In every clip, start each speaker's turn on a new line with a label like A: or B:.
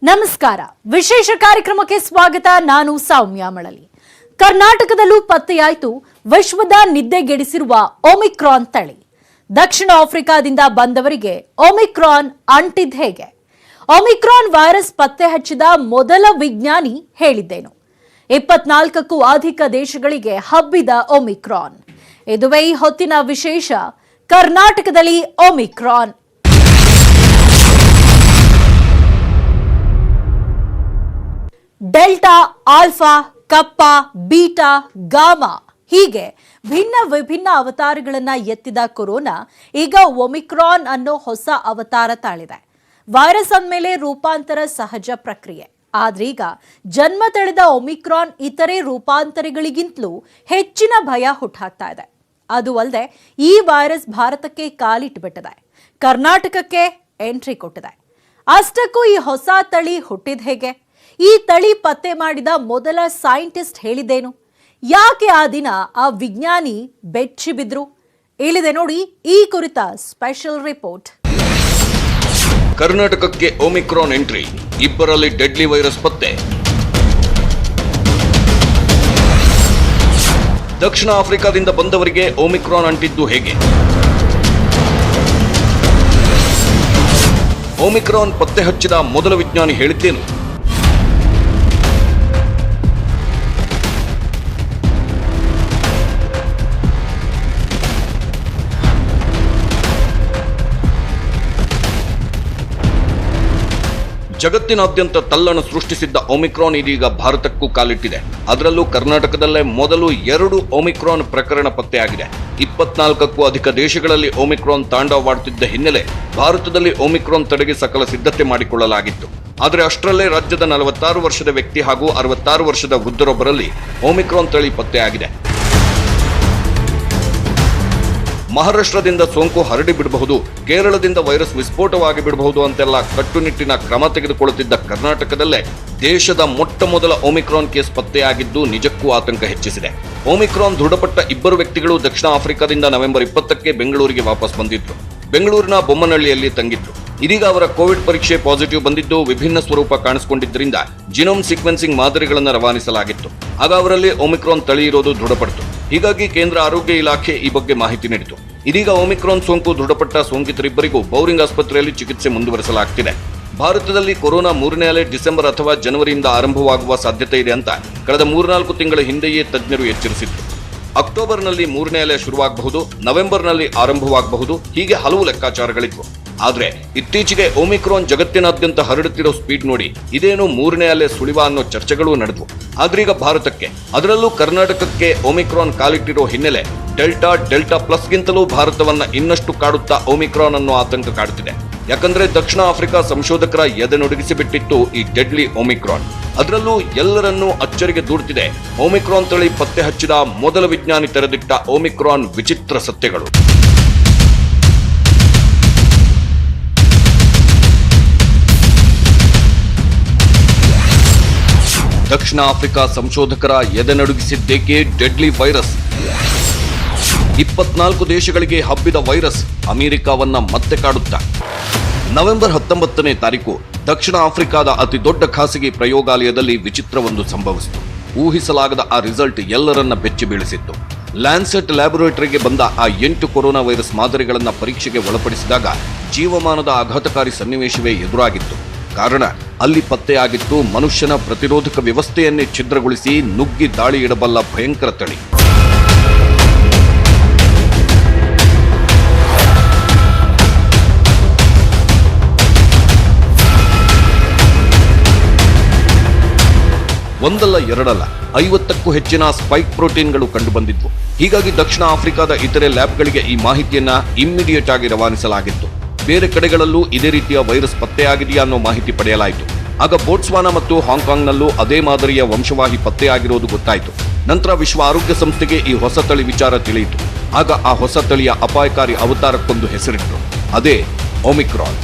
A: ನಮಸ್ಕಾರ. ವಿಶೇಷ ಕಾರ್ಯಕ್ರಮಕ್ಕೆ ಸ್ವಾಗತ. ನಾನು ಸೌಮ್ಯ ಮಳಲಿ. ಕರ್ನಾಟಕದಲ್ಲೂ ಪತ್ತೆಯಾಯಿತು ವಿಶ್ವದ ನಿದ್ದೆಗೆಡಿಸಿರುವ ಒಮಿಕ್ರಾನ್ ತಳಿ. ದಕ್ಷಿಣ ಆಫ್ರಿಕಾದಿಂದ ಬಂದವರಿಗೆ ಒಮಿಕ್ರಾನ್ ಅಂಟಿದ್ ಹೇಗೆ? ಒಮಿಕ್ರಾನ್ ವೈರಸ್ ಪತ್ತೆ ಹಚ್ಚಿದ ಮೊದಲ ವಿಜ್ಞಾನಿ ಹೇಳಿದ್ದೇನು? 24ಕ್ಕೂ ಅಧಿಕ ದೇಶಗಳಿಗೆ ಹಬ್ಬಿದ ಒಮಿಕ್ರಾನ್. ಇದುವೇ ಈ ಹೊತ್ತಿನ ವಿಶೇಷ. ಕರ್ನಾಟಕದಲ್ಲಿ Omicron. Delta, Alpha, Kappa, Beta, Gamma ಹೀಗೆ ಭಿನ್ನ ವಿಭಿನ್ನ ಅವತಾರಗಳನ್ನ ಎತ್ತಿದ ಕೊರೋನಾ ಈಗ ಒಮಿಕ್ರಾನ್ ಅನ್ನೋ ಹೊಸ ಅವತಾರ ತಾಳಿದೆ. ವೈರಸ್ ಅಂದಮೇಲೆ ರೂಪಾಂತರ ಸಹಜ ಪ್ರಕ್ರಿಯೆ. ಆದ್ರೀಗ ಜನ್ಮ ತಳೆದ ಒಮಿಕ್ರಾನ್ ಇತರೆ ರೂಪಾಂತರಗಳಿಗಿಂತಲೂ ಹೆಚ್ಚಿನ ಭಯ ಹುಟ್ಟಾಕ್ತಾ ಇದೆ. ಅದು ಅಲ್ಲದೆ ಈ ವೈರಸ್ ಭಾರತಕ್ಕೆ ಕಾಲಿಟ್ಬಿಟ್ಟಿದೆ, ಕರ್ನಾಟಕಕ್ಕೆ ಎಂಟ್ರಿ ಕೊಟ್ಟಿದೆ. ಅಷ್ಟಕ್ಕೂ ಈ ಹೊಸ ತಳಿ ಹುಟ್ಟಿದ ಹೇಗೆ? ಈ ತಳಿ ಪತ್ತೆ ಮಾಡಿದ ಮೊದಲ ಸೈಂಟಿಸ್ಟ್ ಹೇಳಿದ್ದೇನು? ಯಾಕೆ ಆ ದಿನ ಆ ವಿಜ್ಞಾನಿ ಬೆಚ್ಚಿ ಬಿದ್ರು? ಇಲ್ಲಿದೆ ನೋಡಿ ಈ ಕುರಿತ ಸ್ಪೆಷಲ್ ರಿಪೋರ್ಟ್.
B: ಕರ್ನಾಟಕಕ್ಕೆ ಒಮಿಕ್ರಾನ್ ಎಂಟ್ರಿ, ಇಬ್ಬರಲ್ಲಿ ಡೆಡ್ಲಿ ವೈರಸ್ ಪತ್ತೆ. ದಕ್ಷಿಣ ಆಫ್ರಿಕಾದಿಂದ ಬಂದವರಿಗೆ ಒಮಿಕ್ರಾನ್ ಅಂಟಿದ್ದು ಹೇಗೆ? ಒಮಿಕ್ರಾನ್ ಪತ್ತೆ ಹಚ್ಚಿದ ಮೊದಲ ವಿಜ್ಞಾನಿ ಹೇಳಿದ್ದೇನು? ಜಗತ್ತಿನಾದ್ಯಂತ ತಲ್ಲಣ ಸೃಷ್ಟಿಸಿದ್ದ ಒಮಿಕ್ರಾನ್ ಇದೀಗ ಭಾರತಕ್ಕೂ ಕಾಲಿಟ್ಟಿದೆ. ಅದರಲ್ಲೂ ಕರ್ನಾಟಕದಲ್ಲೇ ಮೊದಲು 2 ಒಮಿಕ್ರಾನ್ ಪ್ರಕರಣ ಪತ್ತೆಯಾಗಿದೆ. 24ಕ್ಕೂ ಅಧಿಕ ದೇಶಗಳಲ್ಲಿ ಒಮಿಕ್ರಾನ್ ತಾಂಡವವಾಡುತ್ತಿದ್ದ ಹಿನ್ನೆಲೆ ಭಾರತದಲ್ಲಿ ಒಮಿಕ್ರಾನ್ ತಡೆಗೆ ಸಕಲ ಸಿದ್ಧತೆ ಮಾಡಿಕೊಳ್ಳಲಾಗಿತ್ತು. ಆದರೆ ಅಷ್ಟರಲ್ಲೇ ರಾಜ್ಯದ 46 ವರ್ಷದ ವ್ಯಕ್ತಿ ಹಾಗೂ 66 ವರ್ಷದ ವೃದ್ಧರೊಬ್ಬರಲ್ಲಿ ಒಮಿಕ್ರಾನ್ ತಳಿ ಪತ್ತೆಯಾಗಿದೆ. ಮಹಾರಾಷ್ಟ್ರದಿಂದ ಸೋಂಕು ಹರಡಿ ಬಿಡಬಹುದು, ಕೇರಳದಿಂದ ವೈರಸ್ ವಿಸ್ಫೋಟವಾಗಿ ಬಿಡಬಹುದು ಅಂತೆಲ್ಲ ಕಟ್ಟುನಿಟ್ಟಿನ ಕ್ರಮ ತೆಗೆದುಕೊಳ್ಳುತ್ತಿದ್ದ ಕರ್ನಾಟಕದಲ್ಲೇ ದೇಶದ ಮೊಟ್ಟ ಮೊದಲ ಒಮಿಕ್ರಾನ್ ಕೇಸ್ ಪತ್ತೆಯಾಗಿದ್ದು ನಿಜಕ್ಕೂ ಆತಂಕ ಹೆಚ್ಚಿಸಿದೆ. ಒಮಿಕ್ರಾನ್ ದೃಢಪಟ್ಟ 2 ವ್ಯಕ್ತಿಗಳು ದಕ್ಷಿಣ ಆಫ್ರಿಕಾದಿಂದ ನವೆಂಬರ್ 20ಕ್ಕೆ ಬೆಂಗಳೂರಿಗೆ ವಾಪಸ್ ಬಂದಿದ್ರು. ಬೆಂಗಳೂರಿನ ಬೊಮ್ಮನಹಳ್ಳಿಯಲ್ಲಿ ತಂಗಿದ್ರು. ಇದೀಗ ಅವರ ಕೋವಿಡ್ ಪರೀಕ್ಷೆ ಪಾಸಿಟಿವ್ ಬಂದಿದ್ದು ವಿಭಿನ್ನ ಸ್ವರೂಪ ಕಾಣಿಸಿಕೊಂಡಿದ್ದರಿಂದ ಜಿನೋಮ್ ಸೀಕ್ವೆನ್ಸಿಂಗ್ ಮಾದರಿಗಳನ್ನು ರವಾನಿಸಲಾಗಿತ್ತು. ಆಗ ಅವರಲ್ಲಿ ಒಮಿಕ್ರಾನ್ ತಳಿ ಇರೋದು ದೃಢಪಡಿತು. ಹೀಗಾಗಿ ಕೇಂದ್ರ ಆರೋಗ್ಯ ಇಲಾಖೆ ಈ ಬಗ್ಗೆ ಮಾಹಿತಿ ನೀಡಿತು. ಇದೀಗ ಒಮಿಕ್ರಾನ್ ಸೋಂಕು ದೃಢಪಟ್ಟ ಸೋಂಕಿತರಿಬ್ಬರಿಗೂ ಬೌರಿಂಗ್ ಆಸ್ಪತ್ರೆಯಲ್ಲಿ ಚಿಕಿತ್ಸೆ ಮುಂದುವರೆಸಲಾಗುತ್ತಿದೆ. ಭಾರತದಲ್ಲಿ ಕೊರೋನಾ 3ನೇ ಅಲೆ ಡಿಸೆಂಬರ್ ಅಥವಾ ಜನವರಿಯಿಂದ ಆರಂಭವಾಗುವ ಸಾಧ್ಯತೆ ಇದೆ ಅಂತ ಕಳೆದ 3-4 ತಿಂಗಳ ಹಿಂದೆಯೇ ತಜ್ಞರು ಎಚ್ಚರಿಸಿದ್ರು. ಅಕ್ಟೋಬರ್ನಲ್ಲಿ 3ನೇ ಅಲೆ ಶುರುವಾಗಬಹುದು, ನವೆಂಬರ್ನಲ್ಲಿ ಆರಂಭವಾಗಬಹುದು, ಹೀಗೆ ಹಲವು ಲೆಕ್ಕಾಚಾರಗಳಿದ್ವು. ಆದ್ರೆ ಇತ್ತೀಚೆಗೆ ಒಮಿಕ್ರಾನ್ ಜಗತ್ತಿನಾದ್ಯಂತ ಹರಡುತ್ತಿರೋ ಸ್ಪೀಡ್ ನೋಡಿ ಇದೇನು 3ನೇ ಅಲೆ ಸುಳಿವ ಅನ್ನೋ ಚರ್ಚೆಗಳು ನಡೆದವು. ಆದ್ರೀಗ ಭಾರತಕ್ಕೆ, ಅದರಲ್ಲೂ ಕರ್ನಾಟಕಕ್ಕೆ ಒಮಿಕ್ರಾನ್ ಕಾಲಿಟ್ಟಿರೋ ಹಿನ್ನೆಲೆ ಡೆಲ್ಟಾ ಪ್ಲಸ್ಗಿಂತಲೂ ಭಾರತವನ್ನ ಇನ್ನಷ್ಟು ಕಾಡುತ್ತಾ ಒಮಿಕ್ರಾನ್ ಅನ್ನೋ ಆತಂಕ ಕಾಡುತ್ತಿದೆ. ಯಾಕಂದ್ರೆ ದಕ್ಷಿಣ ಆಫ್ರಿಕಾ ಸಂಶೋಧಕರ ಎದೆನೊಡಗಿಸಿಬಿಟ್ಟಿತ್ತು ಈ ಡೆಡ್ಲಿ ಒಮಿಕ್ರಾನ್. ಅದರಲ್ಲೂ ಎಲ್ಲರನ್ನೂ ಅಚ್ಚರಿಗೆ ದೂಡುತ್ತಿದೆ ಒಮಿಕ್ರಾನ್ ತಳಿ ಪತ್ತೆ ಹಚ್ಚಿದ ಮೊದಲ ವಿಜ್ಞಾನಿ ತೆರೆದಿಟ್ಟ ಒಮಿಕ್ರಾನ್ ವಿಚಿತ್ರ ಸತ್ಯಗಳು. ದಕ್ಷಿಣ ಆಫ್ರಿಕಾ ಸಂಶೋಧಕರ ಎದೆನಡುಗಿಸಿದ್ದೇಕೆ ಡೆಡ್ಲಿ ವೈರಸ್? 24 ದೇಶಗಳಿಗೆ ಹಬ್ಬಿದ ವೈರಸ್ ಅಮೆರಿಕವನ್ನ ಮತ್ತೆ ಕಾಡುತ್ತಾ? ನವೆಂಬರ್ 19ನೇ ತಾರೀಕು ದಕ್ಷಿಣ ಆಫ್ರಿಕಾದ ಅತಿ ದೊಡ್ಡ ಖಾಸಗಿ ಪ್ರಯೋಗಾಲಯದಲ್ಲಿ ವಿಚಿತ್ರವೊಂದು ಸಂಭವಿಸಿತು. ಊಹಿಸಲಾಗದ ಆ ರಿಸಲ್ಟ್ ಎಲ್ಲರನ್ನ ಬೆಚ್ಚಿ ಬೀಳಿಸಿತ್ತು. ಲ್ಯಾನ್ಸೆಟ್ ಲ್ಯಾಬೊರೇಟರಿಗೆ ಬಂದ ಆ 8 ಕೊರೋನಾ ವೈರಸ್ ಮಾದರಿಗಳನ್ನ ಪರೀಕ್ಷೆಗೆ ಒಳಪಡಿಸಿದಾಗ ಜೀವಮಾನದ ಆಘಾತಕಾರಿ ಸನ್ನಿವೇಶವೇ ಎದುರಾಗಿತ್ತು. ಕಾರಣ ಅಲ್ಲಿ ಪತ್ತೆಯಾಗಿತ್ತು ಮನುಷ್ಯನ ಪ್ರತಿರೋಧಕ ವ್ಯವಸ್ಥೆಯನ್ನೇ ಛಿದ್ರಗೊಳಿಸಿ ನುಗ್ಗಿ ದಾಳಿ ಇಡಬಲ್ಲ ಭಯಂಕರ ತಳಿ. ಒಂದಲ್ಲ ಎರಡಲ್ಲ 50ಕ್ಕೂ ಹೆಚ್ಚಿನ ಸ್ಪೈಕ್ ಪ್ರೋಟೀನ್ಗಳು ಕಂಡುಬಂದಿದ್ವು. ಹೀಗಾಗಿ ದಕ್ಷಿಣ ಆಫ್ರಿಕಾದ ಇತರೆ ಲ್ಯಾಬ್ಗಳಿಗೆ ಈ ಮಾಹಿತಿಯನ್ನ ಇಮ್ಮಿಡಿಯೇಟ್ ಆಗಿ ರವಾನಿಸಲಾಗಿತ್ತು. ಬೇರೆ ಕಡೆಗಳಲ್ಲೂ ಇದೇ ರೀತಿಯ ವೈರಸ್ ಪತ್ತೆಯಾಗಿದೆಯಾ ಅನ್ನೋ ಮಾಹಿತಿ ಪಡೆಯಲಾಯಿತು. ಆಗ ಬೋಟ್ಸ್ವಾನಾ ಮತ್ತು ಹಾಂಗ್ಕಾಂಗ್ನಲ್ಲೂ ಅದೇ ಮಾದರಿಯ ವಂಶವಾಹಿ ಪತ್ತೆಯಾಗಿರೋದು ಗೊತ್ತಾಯಿತು. ನಂತರ ವಿಶ್ವ ಆರೋಗ್ಯ ಸಂಸ್ಥೆಗೆ ಈ ಹೊಸ ತಳಿ ವಿಚಾರ ತಿಳಿಯಿತು. ಆಗ ಆ ಹೊಸ ತಳಿಯ ಅಪಾಯಕಾರಿ ಅವತಾರಕ್ಕೊಂದು ಹೆಸರಿಟ್ಟರು, ಅದೇ ಒಮಿಕ್ರಾನ್.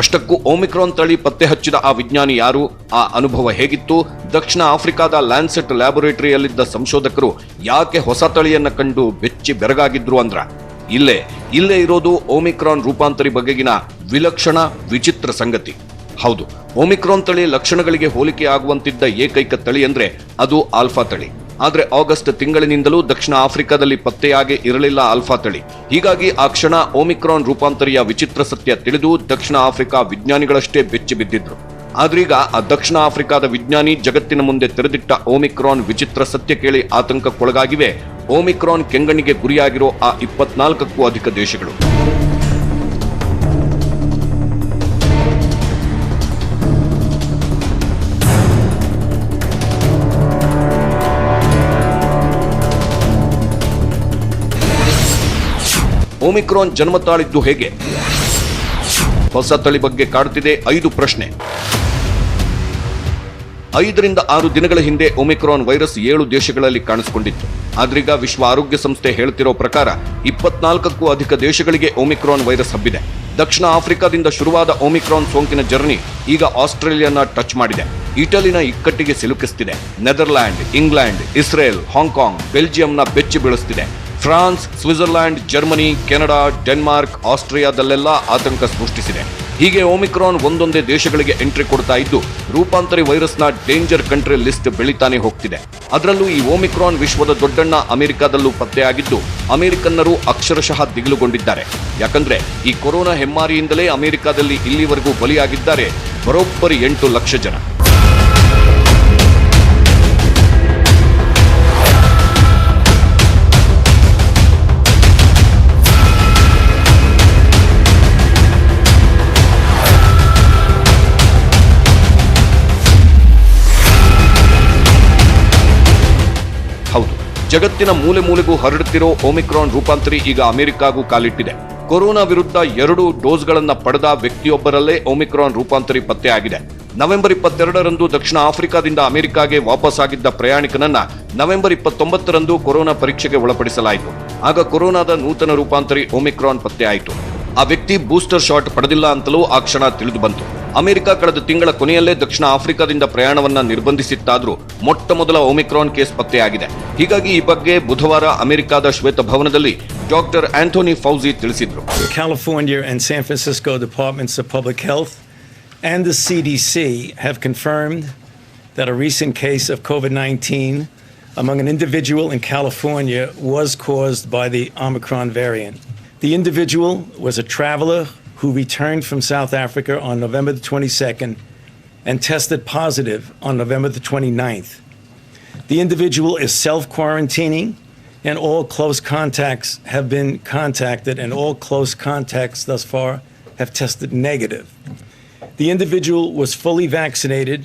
B: ಅಷ್ಟಕ್ಕೂ ಒಮಿಕ್ರಾನ್ ತಳಿ ಪತ್ತೆ ಹಚ್ಚಿದ ಆ ವಿಜ್ಞಾನಿ ಯಾರು, ಆ ಅನುಭವ ಹೇಗಿತ್ತು, ದಕ್ಷಿಣ ಆಫ್ರಿಕಾದ ಲ್ಯಾನ್ಸೆಟ್ ಲ್ಯಾಬೊರೇಟರಿಯಲ್ಲಿದ್ದ ಸಂಶೋಧಕರು ಯಾಕೆ ಹೊಸ ತಳಿಯನ್ನ ಕಂಡು ಬೆಚ್ಚಿ ಬೆರಗಾಗಿದ್ರು ಅಂದ್ರ ಇಲ್ಲೇ ಇರೋದು ಒಮಿಕ್ರಾನ್ ರೂಪಾಂತರಿ ಬಗೆಗಿನ ವಿಲಕ್ಷಣ ವಿಚಿತ್ರ ಸಂಗತಿ. ಹೌದು, ಒಮಿಕ್ರಾನ್ ತಳಿ ಲಕ್ಷಣಗಳಿಗೆ ಹೋಲಿಕೆ ಆಗುವಂತಿದ್ದ ಏಕೈಕ ತಳಿ ಅಂದ್ರೆ ಅದು ಆಲ್ಫಾ ತಳಿ. ಆದ್ರೆ ಆಗಸ್ಟ್ ತಿಂಗಳಿನಿಂದಲೂ ದಕ್ಷಿಣ ಆಫ್ರಿಕಾದಲ್ಲಿ ಪತ್ತೆಯಾಗಿ ಇರಲಿಲ್ಲ ಆಲ್ಫಾ ತಳಿ. ಹೀಗಾಗಿ ಆ ಕ್ಷಣ ಒಮಿಕ್ರಾನ್ ರೂಪಾಂತರಿಯ ವಿಚಿತ್ರ ಸತ್ಯ ತಿಳಿದು ದಕ್ಷಿಣ ಆಫ್ರಿಕಾ ವಿಜ್ಞಾನಿಗಳಷ್ಟೇ ಬೆಚ್ಚಿ ಬಿದ್ದಿದ್ರು. ಆದ್ರೀಗ ಆ ದಕ್ಷಿಣ ಆಫ್ರಿಕಾದ ವಿಜ್ಞಾನಿ ಜಗತ್ತಿನ ಮುಂದೆ ತೆರೆದಿಟ್ಟ ಒಮಿಕ್ರಾನ್ ವಿಚಿತ್ರ ಸತ್ಯ ಕೇಳಿ ಆತಂಕಕ್ಕೊಳಗಾಗಿವೆ ಒಮಿಕ್ರಾನ್ ಕೆಂಗಣ್ಣಿಗೆ ಗುರಿಯಾಗಿರೋ ಆ 24ಕ್ಕೂ ಅಧಿಕ ದೇಶಗಳು. ಒಮಿಕ್ರಾನ್ ಜನ್ಮ ತಾಳಿದ್ದು ಹೇಗೆ? ಹೊಸ ತಳಿ ಬಗ್ಗೆ ಕಾಡುತ್ತಿದೆ 5 ಪ್ರಶ್ನೆ. 5 ರಿಂದ 6 ದಿನಗಳ ಹಿಂದೆ ಒಮಿಕ್ರಾನ್ ವೈರಸ್ 7 ದೇಶಗಳಲ್ಲಿ ಕಾಣಿಸಿಕೊಂಡಿತ್ತು. ಆದ್ರೀಗ ವಿಶ್ವ ಆರೋಗ್ಯ ಸಂಸ್ಥೆ ಹೇಳ್ತಿರೋ ಪ್ರಕಾರ 24ಕ್ಕೂ ಅಧಿಕ ದೇಶಗಳಿಗೆ ಒಮಿಕ್ರಾನ್ ವೈರಸ್ ಹಬ್ಬಿದೆ. ದಕ್ಷಿಣ ಆಫ್ರಿಕಾದಿಂದ ಶುರುವಾದ ಒಮಿಕ್ರಾನ್ ಸೋಂಕಿನ ಜರ್ನಿ ಈಗ ಆಸ್ಟ್ರೇಲಿಯಾನ ಟಚ್ ಮಾಡಿದೆ. ಇಟಲಿನ ಇಕ್ಕಟ್ಟಿಗೆ ಸಿಲುಕಿಸುತ್ತಿದೆ. ನೆದರ್ಲ್ಯಾಂಡ್, ಇಂಗ್ಲೆಂಡ್, ಇಸ್ರೇಲ್, ಹಾಂಗ್ಕಾಂಗ್, ಬೆಲ್ಜಿಯಂನ ಬೆಚ್ಚಿ ಬೀಳಿಸುತ್ತಿದೆ. France, Switzerland, Germany, Canada, Denmark, ಆಸ್ಟ್ರಿಯಾದಲ್ಲೆಲ್ಲ ಆತಂಕ ಸೃಷ್ಟಿಸಿದೆ. ಹೀಗೆ ಒಮಿಕ್ರಾನ್ ಒಂದೊಂದೇ ದೇಶಗಳಿಗೆ ಎಂಟ್ರಿ ಕೊಡ್ತಾ ಇದ್ದು ರೂಪಾಂತರಿ ವೈರಸ್ನ ಡೇಂಜರ್ ಕಂಟ್ರಿ ಲಿಸ್ಟ್ ಬೆಳಿತಾನೆ ಹೋಗ್ತಿದೆ. ಅದರಲ್ಲೂ ಈ ಒಮಿಕ್ರಾನ್ ವಿಶ್ವದ ದೊಡ್ಡಣ್ಣ ಅಮೆರಿಕಾದಲ್ಲೂ ಪತ್ತೆಯಾಗಿದ್ದು ಅಮೆರಿಕನ್ನರು ಅಕ್ಷರಶಃ ದಿಗಿಲುಗೊಂಡಿದ್ದಾರೆ. ಯಾಕಂದ್ರೆ ಈ ಕೊರೋನಾ ಹೆಮ್ಮಾರಿಯಿಂದಲೇ ಅಮೆರಿಕಾದಲ್ಲಿ ಇಲ್ಲಿವರೆಗೂ ಬಲಿಯಾಗಿದ್ದಾರೆ ಬರೋಬ್ಬರಿ 8 ಲಕ್ಷ ಜನ. ಹೌದು, ಜಗತ್ತಿನ ಮೂಲೆ ಮೂಲೆಗೂ ಹರಡುತ್ತಿರೋ ಒಮಿಕ್ರಾನ್ ರೂಪಾಂತರಿ ಈಗ ಅಮೆರಿಕಾಗೂ ಕಾಲಿಟ್ಟಿದೆ. ಕೊರೋನಾ ವಿರುದ್ಧ 2 ಡೋಸ್ಗಳನ್ನ ಪಡೆದ ವ್ಯಕ್ತಿಯೊಬ್ಬರಲ್ಲೇ ಒಮಿಕ್ರಾನ್ ರೂಪಾಂತರಿ ಪತ್ತೆಯಾಗಿದೆ. ನವೆಂಬರ್ 22ರಂದು ದಕ್ಷಿಣ ಆಫ್ರಿಕಾದಿಂದ ಅಮೆರಿಕಾಗೆ ವಾಪಸ್ಸಾಗಿದ್ದ ಪ್ರಯಾಣಿಕನನ್ನ ನವೆಂಬರ್ 29ರಂದು ಕೊರೋನಾ ಪರೀಕ್ಷೆಗೆ ಒಳಪಡಿಸಲಾಯಿತು. ಆಗ ಕೊರೋನಾದ ನೂತನ ರೂಪಾಂತರಿ ಒಮಿಕ್ರಾನ್ ಪತ್ತೆಯಾಯಿತು. ಆ ವ್ಯಕ್ತಿ ಬೂಸ್ಟರ್ ಶಾಟ್ ಪಡೆದಿಲ್ಲ ಅಂತಲೂ ಆ ಕ್ಷಣ ತಿಳಿದು ಬಂತು. ಅಮೆರಿಕ ಕಳೆದ ತಿಂಗಳ ಕೊನೆಯಲ್ಲೇ ದಕ್ಷಿಣ ಆಫ್ರಿಕಾದಿಂದ ಪ್ರಯಾಣವನ್ನ ನಿರ್ಬಂಧಿಸಿತ್ತಾದ್ರೂ ಮೊಟ್ಟ ಮೊದಲ ಒಮಿಕ್ರಾನ್ ಕೇಸ್ ಪತ್ತೆಯಾಗಿದೆ. ಹೀಗಾಗಿ ಈ ಬಗ್ಗೆ ಬುಧವಾರ ಅಮೆರಿಕಾದ ಶ್ವೇತಭವನದಲ್ಲಿ ಡಾಕ್ಟರ್ ಆಂಥೋನಿ ಫೌಜಿ ತಿಳಿಸಿದ್ರು.
C: California and San Francisco Departments of Public Health and the CDC have confirmed that a recent case of COVID-19 among an individual in California was caused by the Omicron variant. The individual was a traveler who returned from South Africa on November the 22nd and tested positive on November the 29th. The individual is self-quarantining and all close contacts have been contacted and all close contacts thus far have tested negative. The individual was fully vaccinated